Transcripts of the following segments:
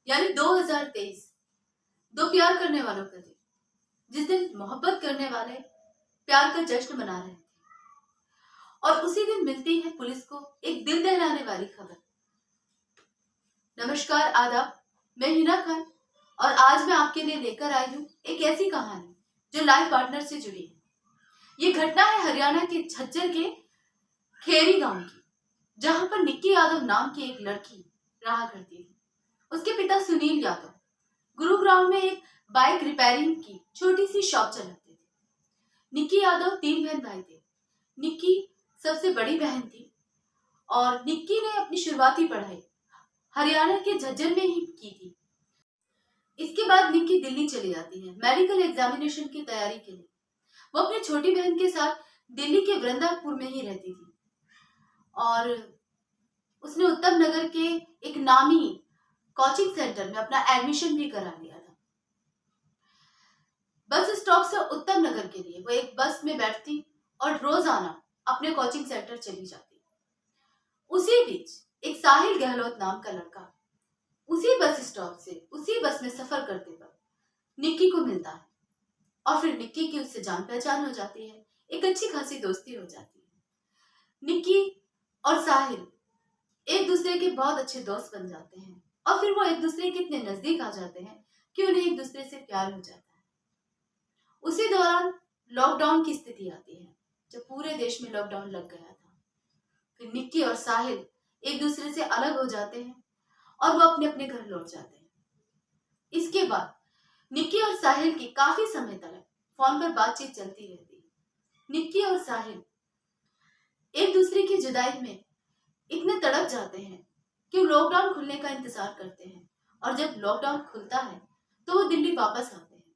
यानी 2023, दो प्यार करने वालों का दिन, जिस दिन मोहब्बत करने वाले प्यार का जश्न मना रहे थे। और उसी दिन मिलती है पुलिस को एक दिल दहलाने वाली खबर। नमस्कार, आदाब। मैं हिना खान और आज मैं आपके लिए लेकर आई हूँ एक ऐसी कहानी जो लाइफ पार्टनर से जुड़ी है। ये घटना है हरियाणा के झज्जर के खेरी गांव की, जहां पर निक्की यादव नाम की एक लड़की रहा करती थी। उसके पिता सुनील यादव गुरुग्राम में एक बाइक रिपेयरिंग की छोटी सी शॉप चलाते थे। निक्की यादव 3 बहन भाई थे। निक्की सबसे बड़ी बहन थी और निक्की ने अपनी शुरुआती पढ़ाई हरियाणा के झज्जर में ही की थी। इसके बाद निक्की दिल्ली चली जाती है मेडिकल एग्जामिनेशन की तैयारी के लिए। वो अपनी छोटी बहन के साथ दिल्ली के वृंदापुर में ही रहती थी और उसने उत्तम नगर के एक नामी कोचिंग सेंटर में अपना एडमिशन भी करा लिया था। बस स्टॉप से उत्तम नगर के लिए वो एक बस में बैठती और रोजाना अपने कोचिंग सेंटर चली जाती। उसी बीच एक साहिल गहलोत नाम का लड़का उसी बस स्टॉप से उसी बस में सफर करते वक्त निक्की को मिलता है और फिर निक्की की उससे जान पहचान हो जाती है। एक अच्छी खासी दोस्ती हो जाती है। निक्की और साहिल एक दूसरे के बहुत अच्छे दोस्त बन जाते हैं और फिर वो एक दूसरे के इतने नजदीक आ जाते हैं कि उन्हें एक दूसरे से प्यार हो जाता है। उसी दौरान लॉकडाउन की स्थिति आती है, जब पूरे देश में लॉकडाउन लग गया था। फिर निक्की और साहिल एक दूसरे से अलग हो जाते हैं और वो अपने अपने घर लौट जाते हैं। इसके बाद निक्की और साहिल की काफी समय तक फोन पर बातचीत चलती रहती है। निक्की और साहिल एक दूसरे की जुदाई में इतने तड़प जाते हैं कि वो लॉकडाउन खुलने का इंतजार करते हैं और जब लॉकडाउन खुलता है तो वो दिल्ली वापस आते हैं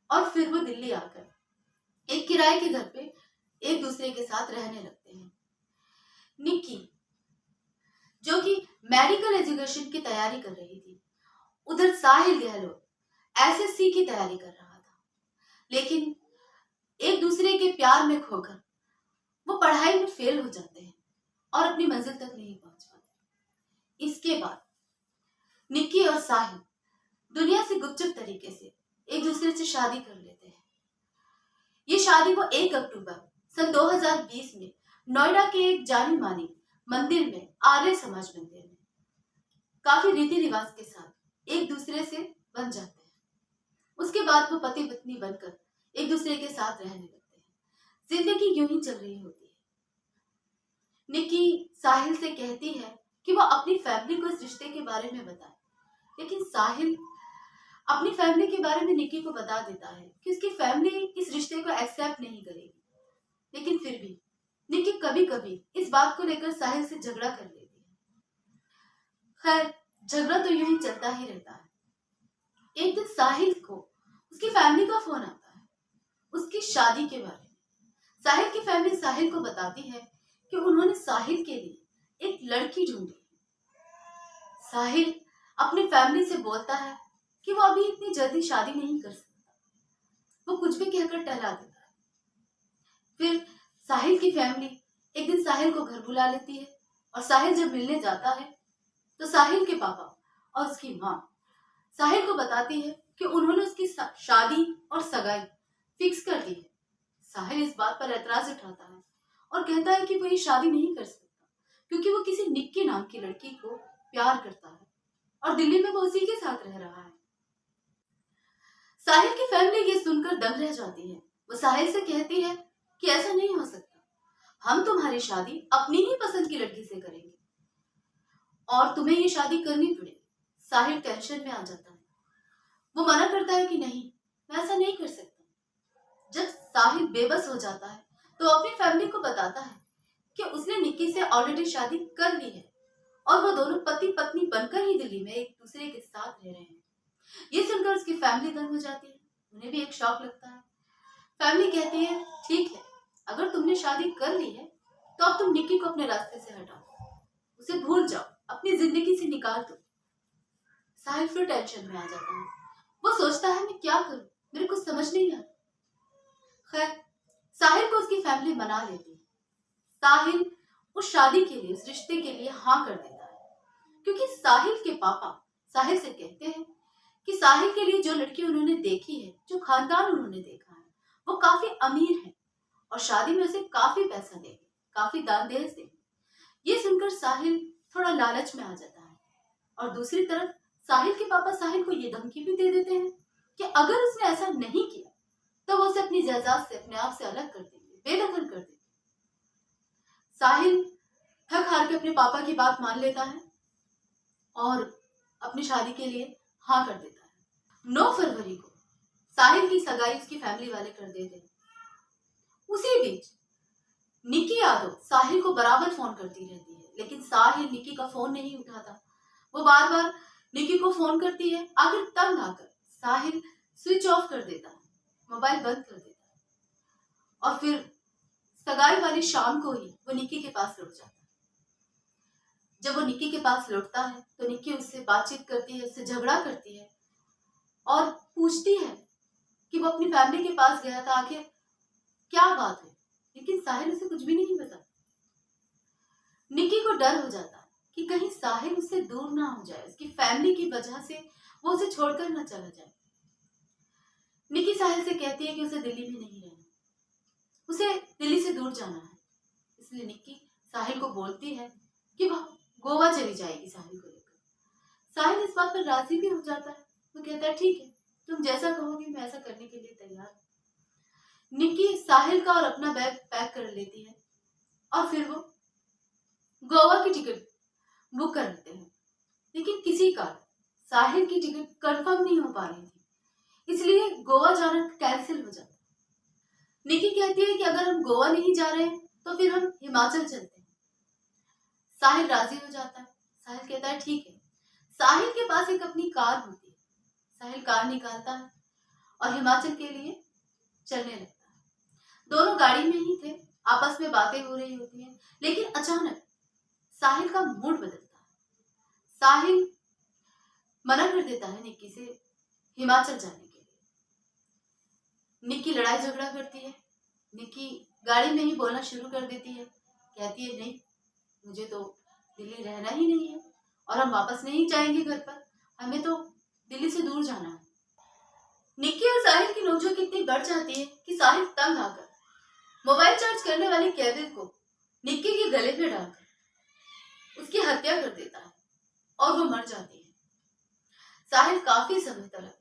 और फिर वो दिल्ली आकर एक किराए के घर पे एक दूसरे के साथ रहने लगते हैं। निक्की जो कि मेडिकल एजुकेशन की तैयारी कर रही थी, उधर साहिल गहलोत एसएससी की तैयारी कर रहा था, लेकिन एक दूसरे के प्यार में खोकर वो पढ़ाई में फेल हो जाते हैं और अपनी मंजिल तक नहीं पहुंच पाते। इसके बाद निक्की और साहिल दुनिया से गुपचुप तरीके से एक दूसरे से शादी कर लेते हैं। ये शादी वो 1 अक्टूबर सन 2020 में नोएडा के एक जानी मानी मंदिर में, आर्य समाज मंदिर में, काफी रीति रिवाज के साथ एक दूसरे से बन जाते हैं। उसके बाद वो पति पत्नी बनकर एक दूसरे के साथ रहने लगते हैं। जिंदगी यूं ही चल रही होती है। निक्की साहिल से कहती है कि वो अपनी फैमिली को इस रिश्ते के बारे में बताए, लेकिन साहिल अपनी फैमिली के बारे में निक्की को बता देता है कि उसकी फैमिली इस रिश्ते को एक्सेप्ट नहीं करेगी। लेकिन फिर भी निक्की कभी कभी इस बात को लेकर साहिल से झगड़ा कर लेती है। खैर, झगड़ा तो यूं ही चलता ही रहता है। एक दिन साहिल को उसकी फैमिली का फोन आता है उसकी शादी के बारे में। साहिल की फैमिली साहिल को बताती है कि उन्होंने साहिल के लिए एक लड़की ढूंढी। साहिल अपनी फैमिली से बोलता है कि वो अभी इतनी जल्दी शादी नहीं कर सकता। वो कुछ भी कहकर टहला देता है। फिर साहिल की फैमिली एक दिन साहिल को घर बुला लेती है और साहिल जब मिलने जाता है तो साहिल के पापा और उसकी माँ साहिल को बताती है कि उन्होंने उसकी शादी और सगाई फिक्स कर दी है। साहिल इस बात पर एतराज उठाता है और कहता है कि वो ये शादी नहीं कर सकता क्योंकि वो किसी निक्की नाम की लड़की को प्यार करता है और दिल्ली में वो उसी के साथ रह रहा है। साहिल की फैमिली ये सुनकर दंग रह जाती है। वो साहिल से कहती है कि ऐसा नहीं हो सकता, हम तुम्हारी शादी अपनी ही पसंद की लड़की से करेंगे और तुम्हें ये शादी करनी पड़ेगी। साहिल टेंशन में आ जाता है। वो मना करता है कि नहीं, मैं ऐसा नहीं कर सकता। जब साहिल बेबस हो जाता है तो अपनी फैमिली को बताता है कि उसने निक्की से ऑलरेडी शादी कर ली है और वो दोनों पति पत्नी बनकर ही दिल्ली में एक दूसरे के साथ रह रहे हैं। ये सुनकर उसकी फैमिली दंग हो जाती है। उन्हें भी एक शॉक लगता है। फैमिली कहती है, ठीक है, अगर तुमने शादी कर ली है तो अब तुम निक्की को अपने रास्ते से हटाओ, उसे भूल जाओ, अपनी जिंदगी से निकाल दो। साहिल फिर टेंशन में आ जाता है। वो सोचता है, मैं क्या करूं, मेरे कुछ समझ नहीं आता। खैर, साहिल को उसकी फैमिली मना लेती है। साहिल उस शादी के लिए, उस रिश्ते के लिए हाँ कर देता है क्योंकि साहिल के पापा साहिल से कहते हैं कि साहिल के लिए जो लड़की उन्होंने देखी है, जो खानदान उन्होंने देखा है, वो काफी अमीर है और शादी में उसे काफी पैसा देंगे, काफी दान दहेज देंगे। ये सुनकर साहिल थोड़ा लालच में आ जाता है और दूसरी तरफ साहिल के पापा साहिल को ये धमकी भी दे देते हैं कि अगर उसने ऐसा नहीं किया तो वो उसे अपनी जायदाद से, अपने आप से अलग कर देंगे, बेदखल कर देंगे। साहिल थक हार के अपने पापा की बात मान लेता है और अपनी शादी के लिए हाँ कर देता है। 9 फरवरी को साहिल की सगाई उसकी फैमिली वाले कर देते हैं। उसी बीच निक्की यादव साहिल को बराबर फोन करती रहती है, लेकिन साहिल निक्की का फोन नहीं उठाता। वो बार बार निक्की को फोन करती है। आखिर तंग आकर साहिल स्विच ऑफ कर देता है, मोबाइल बंद कर देता है और फिर सगाई वाली शाम को ही वो निक्की के पास लौट जाता है। जब वो निक्की के पास लौटता है तो निक्की उससे बातचीत करती है, उससे झगड़ा करती है और पूछती है कि वो अपनी फैमिली के पास गया था, आखिर क्या बात है। लेकिन साहिल उसे कुछ भी नहीं बता। निक्की को डर हो जाता है कि कहीं साहिल उससे दूर ना हो जाए, उसकी फैमिली की वजह से वो उसे छोड़कर ना चला जाए। निक्की साहिल से कहती है कि उसे दिल्ली में नहीं रहना, उसे दिल्ली से दूर जाना है। इसलिए निक्की साहिल को बोलती है कि वह गोवा चली जाएगी साहिल को लेकर। साहिल इस बात पर राजी भी हो जाता है। वो कहता है ठीक है, तुम जैसा कहोगे मैं ऐसा करने के लिए तैयार हूं। निक्की साहिल का और अपना बैग पैक कर लेती है और फिर वो गोवा की टिकट बुक कर लेते हैं। लेकिन किसी कारण साहिल की टिकट कंफर्म नहीं हो पा रही थी, इसलिए गोवा जाना कैंसिल हो जाता है। निक्की कहती है कि अगर हम गोवा नहीं जा रहे हैं तो फिर हम हिमाचल चलते हैं। साहिल राजी हो जाता है। साहिल कहता है ठीक है। साहिल के पास एक अपनी कार होती है। साहिल कार निकालता है और हिमाचल के लिए चलने लगता है। दोनों गाड़ी में ही थे, आपस में बातें हो रही होती हैं, लेकिन अचानक साहिल का मूड बदलता है। साहिल मना कर देता है निक्की से हिमाचल जाने के लिए। निक्की लड़ाई झगड़ा करती है। निक्की गाड़ी में ही बोलना शुरू कर देती है, कहती है नहीं, मुझे तो दिल्ली रहना ही नहीं है और हम वापस नहीं जाएंगे घर पर, हमें तो दिल्ली से दूर जाना है। निक्की और साहिल की नोकझोंक इतनी बढ़ जाती है कि साहिल तंग आकर मोबाइल चार्ज करने वाली केबिल को निक्की के गले में डालकर उसकी हत्या कर देता है और वो मर जाती है। साहिल काफी समय तक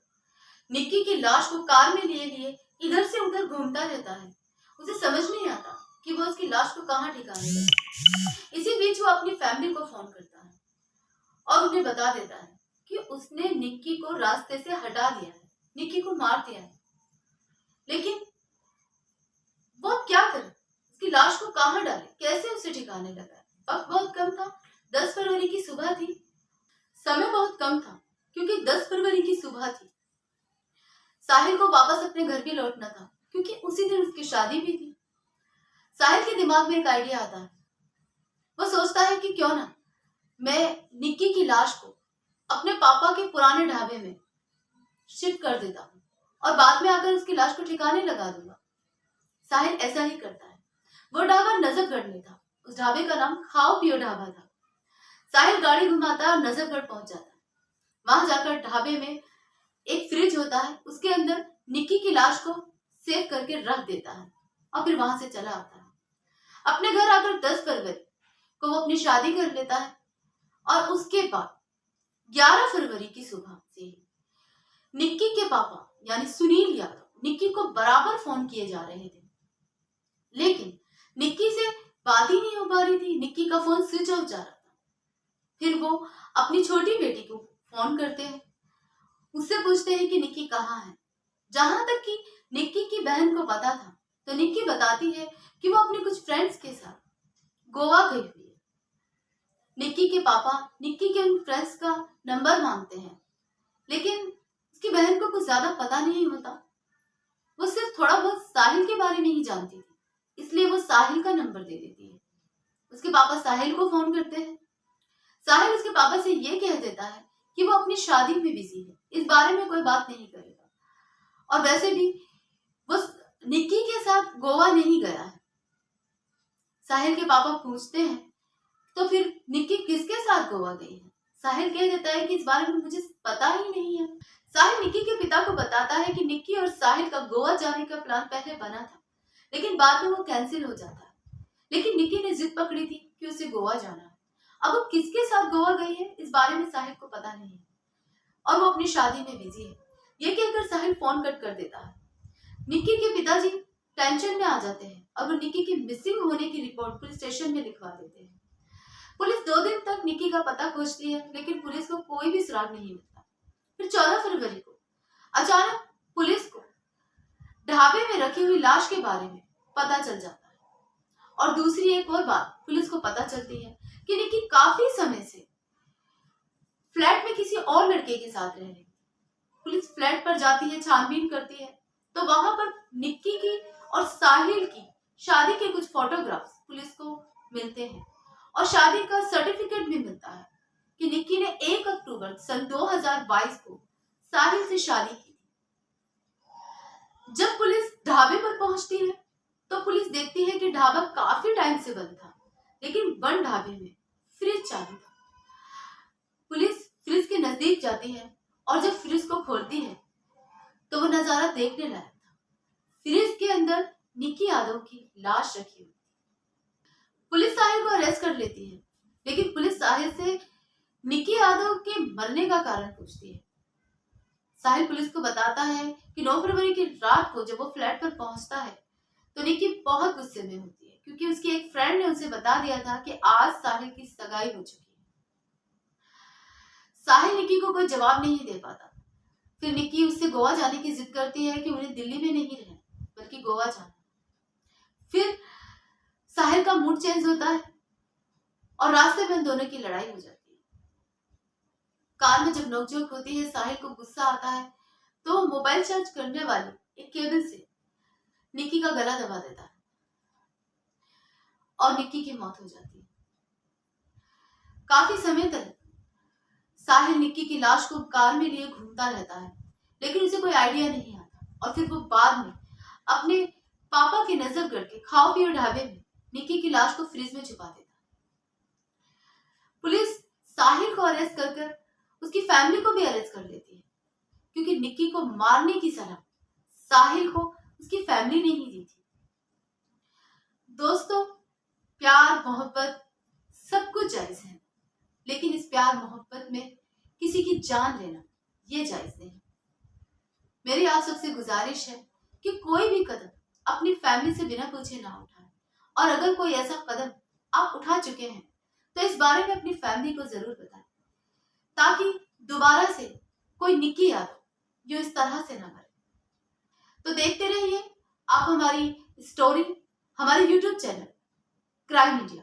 निक्की की लाश को कार में लिए लिए इधर से उधर घूमता रहता है। उसे समझ नहीं आता कि वो उसकी लाश को कहाँ ठिकाने लगे। इसी बीच वो अपनी फैमिली को फोन करता है और उन्हें बता देता है कि उसने निक्की को रास्ते से हटा दिया है, निक्की को मार दिया है। लेकिन वो अब क्या करे, उसकी लाश को कहाँ डाले, कैसे उसे ठिकाने लगा। वक्त बहुत कम था, 10 फरवरी की सुबह थी। समय बहुत कम था क्योंकि 10 फरवरी की सुबह थी। साहिल को वापस अपने घर भी लौटना था क्योंकि उसी दिन उसकी शादी भी थी। साहिल के दिमाग में एक आइडिया आता है। वो सोचता है कि क्यों ना मैं निक्की की लाश को अपने पापा के पुराने ढाबे में शिफ्ट कर देता हूँ और बाद में आकर उसकी लाश को ठिकाने लगा दूंगा। साहिल ऐसा ही करता है। वो ढाबा नजफगढ़ में था। उस ढाबे का नाम खाओ पियो ढाबा था। साहिल गाड़ी घुमाता है और नजफगढ़ पहुंच जाता है। वहां जाकर ढाबे में एक फ्रिज होता है, उसके अंदर निक्की की लाश को सेव करके रख देता है और फिर वहां से चला आता है। अपने घर आकर 10 फरवरी को वो अपनी शादी कर लेता है और उसके बाद 11 फरवरी की सुबह से निक्की के पापा यानी सुनील यादव निक्की को बराबर फोन किए जा रहे थे, लेकिन निक्की से बात ही नहीं हो पा रही थी। निक्की का फोन स्विच ऑफ जा रहा था। फिर वो अपनी छोटी बेटी को फोन करते हैं, उससे पूछते हैं कि निक्की कहाँ है। जहां तक कि निक्की की बहन को पता था तो निक्की बताती है कि वो अपने कुछ फ्रेंड्स के साथ गोवा गई हुई है। निक्की के पापा निक्की के उन फ्रेंड्स का नंबर मांगते हैं, लेकिन उसकी बहन को कुछ ज्यादा पता नहीं होता। वो सिर्फ थोड़ा बहुत साहिल के बारे में ही जानती थी, इसलिए वो साहिल का नंबर दे देती है। उसके पापा साहिल को फोन करते हैं। साहिल उसके पापा से ये कह देता है कि वो अपनी शादी में बिजी है, इस बारे में कोई बात नहीं करेगा और वैसे भी वो निक्की के साथ गोवा नहीं गया है। साहिल के पापा पूछते हैं तो फिर निक्की किसके साथ गोवा गई है। साहिल कह देता है कि इस बारे में मुझे पता ही नहीं है। साहिल निक्की के पिता को बताता है कि निक्की और साहिल का गोवा जाने का प्लान पहले बना था, लेकिन बाद में वो कैंसिल हो जाता है। लेकिन निक्की ने जिद पकड़ी थी कि उसे गोवा जाना है। अब वो किसके साथ गोवा गई है इस बारे में साहिल को पता नहीं है और वो अपनी शादी में बिजी है। ये कहकर साहिल फोन कट कर देता है। निक्की के पिताजी टेंशन में आ जाते हैं और वो निक्की की मिसिंग होने की रिपोर्ट पुलिस स्टेशन में लिखवा देते हैं। पुलिस 2 दिन तक निक्की का पता खोजती है, लेकिन पुलिस को कोई भी सुराग नहीं मिलता। फिर 14 फरवरी को अचानक पुलिस को ढाबे में रखी हुई लाश के बारे में पता चल जाता है। और दूसरी एक और बात पुलिस को पता चलती है कि निक्की काफी समय से फ्लैट में किसी और लड़के के साथ रह रही है। पुलिस फ्लैट पर जाती है, छानबीन करती है, तो वहां पर निक्की की और साहिल की शादी के कुछ फोटोग्राफ्स पुलिस को मिलते हैं और शादी का सर्टिफिकेट भी मिलता है कि निक्की ने 1 अक्टूबर सन 2022 को साहिल से शादी की थी। जब पुलिस ढाबे पर पहुंचती है तो पुलिस देखती है कि ढाबा काफी टाइम से बंद था, लेकिन बंद ढाबे में फ्रिज चालू था। पुलिस फ्रिज के नजदीक जाती है और जब फ्रिज को खोलती है तो वो नजारा देखने लायक था। फ्रिज के अंदर निक्की यादव की लाश रखी हुई। पुलिस साहिल को अरेस्ट कर लेती है, लेकिन पुलिस साहिल से निक्की यादव के मरने का कारण पूछती है। साहिल पुलिस को बताता है कि 9 फरवरी की रात को जब वो फ्लैट पर पहुंचता है तो निक्की बहुत गुस्से में होती है, क्योंकि उसकी एक फ्रेंड ने उसे बता दिया था कि आज साहिल की सगाई हो चुकी है। साहिल निक्की को कोई जवाब नहीं दे पाता। फिर निक्की उससे गोवा जाने की जिद करती है कि उन्हें दिल्ली में नहीं रहना बल्कि गोवा जाना। फिर साहिल का मूड चेंज होता है और रास्ते में दोनों की लड़ाई हो जाती है। कार में जब नोकझोंक होती है, साहिल को गुस्सा आता है तो वो मोबाइल चार्ज करने वाली एक केबल से निक्की का गला दबा देता है और निक्की की मौत हो जाती है। काफी समय तक साहिल निक्की की लाश को कार में लिए घूमता रहता है, लेकिन उसे कोई आइडिया नहीं आता और फिर वो बाद में अपने पापा की नजर करके खाओ पियो ढाबे में निक्की की लाश को फ्रिज में छुपा देता है। पुलिस साहिल को अरेस्ट कर उसकी फैमिली को भी अरेस्ट कर लेती है, क्योंकि निक्की को मारने की सलाह साहिल को उसकी फैमिली ने ही दी थी। दोस्तों, प्यार मोहब्बत सब कुछ जायज है, लेकिन इस प्यार मोहब्बत में किसी की जान लेना ये जायज नहीं। मेरी आप सबसे गुजारिश है कि कोई भी कदम अपनी फैमिली से बिना पूछे ना उठाएं, और अगर कोई ऐसा कदम आप उठा चुके हैं तो इस बारे में अपनी फैमिली को जरूर बताएं, ताकि दोबारा से कोई निक्की यादव जो इस तरह से ना मरे। तो देखते रहिए आप हमारी स्टोरी, हमारे YouTube चैनल क्राइम इंडिया।